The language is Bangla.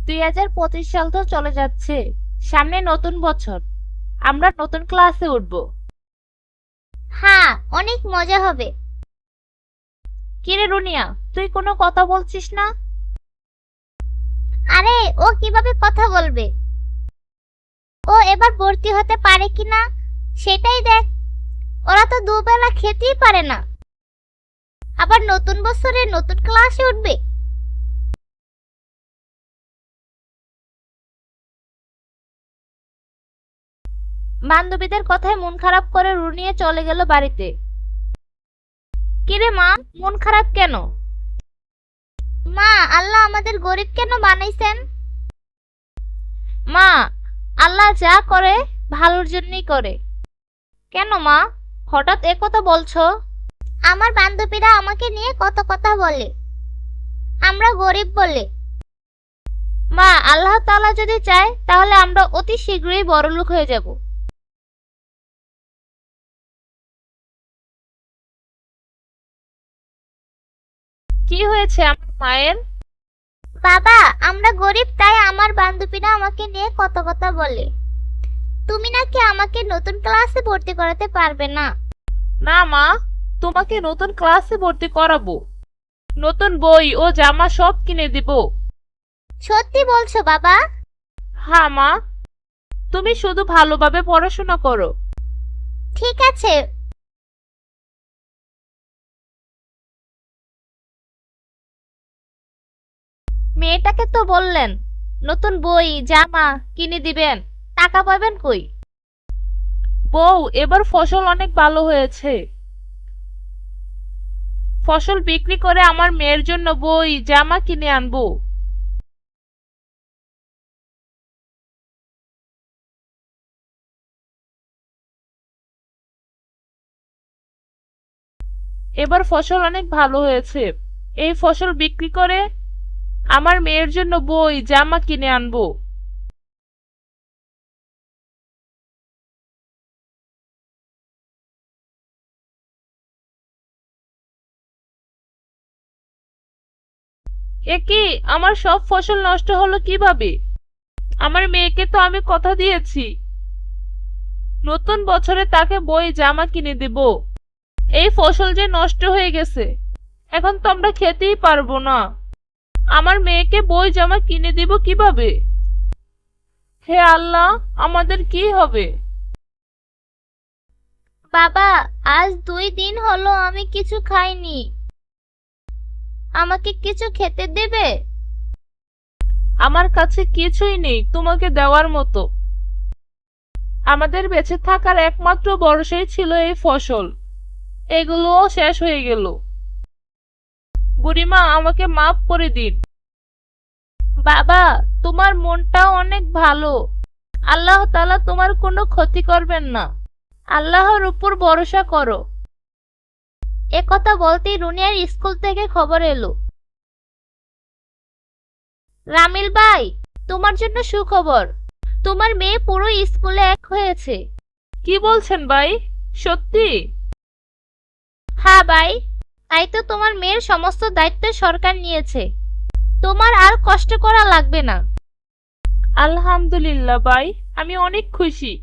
2025 সাল তো চলে যাচ্ছে। সামনে নতুন বছর, আমরা নতুন ক্লাসে উঠব। হ্যাঁ, অনেক মজা হবে। কিরে রুনিয়া, তুই কোনো কথা বলছিস না? আরে, ও কিভাবে কথা বলবে? ও এবার ভর্তি হতে পারে কিনা সেটাই দেখ। ওরা তো দুবেলা খেতেই পারে না, আবার নতুন বছরে নতুন ক্লাসে উঠবে। বান্ধবীদের কথায় মন খারাপ করে রুনিয়া চলে গেল বাড়িতে। কিরে মা, মন খারাপ কেন? মা, আল্লাহ আমাদের গরিব কেন বানাইছেন? মা, আল্লাহ যা করে ভালোর জন্যই করে। কেন মা, হঠাৎ এ কথা বলছো? আমার বান্ধবীরা আমাকে নিয়ে কত কথা বলে, আমরা গরিব বলে। মা, আল্লাহ তাআলা যদি চায় তাহলে আমরা অতি শীঘ্রই বড়লোক হয়ে যাব। কি হয়েছে আমার মায়ের? বাবা, আমরা গরিব তাই আমার বান্ধবীরা আমাকে নিয়ে কত কথা বলে। তুমি নাকি আমাকে নতুন ক্লাসে ভর্তি করাতে পারবে না। না মা, তোমাকে নতুন ক্লাসে ভর্তি করাবো। নতুন বই ও জামা সব কিনে দিব। সত্যি বলছো বাবা? হ্যাঁ মা, তুমি শুধু ভালোভাবে পড়াশোনা করো। ঠিক আছে। মেয়েটাকে তো বললেন নতুন বই জামা কিনে দিবেন, টাকা পাবেন কই? বউ, এবার ফসল অনেক ভালো হয়েছে। ফসল বিক্রি করে আমার মেয়ের জন্য বই জামা কিনে আনবো। এবার ফসল অনেক ভালো হয়েছে, এই ফসল বিক্রি করে আমার মেয়ের জন্য বই জামা কিনে আনবো। এ কি, আমার সব ফসল নষ্ট হলো কিভাবে? আমার মেয়েকে তো আমি কথা দিয়েছি নতুন বছরে তাকে বই জামা কিনে দেব। এই ফসল যে নষ্ট হয়ে গেছে, এখন তো আমরা খেতেই পারবো না। আমার মেয়েকে বই জামা কিনে দিব কিভাবে? হে আল্লাহ, আমাদের কি হবে? বাবা, আজ 2 দিন হলো আমি কিছু খাইনি, আমাকে কিছু খেতে দেবে? আমার কাছে কিছুই নেই তোমাকে দেওয়ার মতো। আমাদের বেঁচে থাকার একমাত্র ভরসাই ছিল এই ফসল, এগুলোও শেষ হয়ে গেল। বুড়িমা, আমাকে মাফ করে দিন। বাবা, তোমার মনটাও অনেক ভালো। আল্লাহ তাআলা তোমার কোনো ক্ষতি করবেন না। আল্লাহর উপর ভরসা করো। একথা বলতেই রুনিয়ার স্কুল থেকে খবর এলো। রামিল ভাই, তোমার জন্য সুখবর, তোমার মেয়ে পুরো স্কুলে এক হয়েছে। কি বলছেন ভাই, সত্যি? হ্যাঁ ভাই, তাই তো তোমার মেয়ের সমস্ত দায়িত্ব সরকার নিয়েছে, তোমার আর কষ্ট করা লাগবে না। আলহামদুলিল্লাহ ভাই, আমি অনেক খুশি।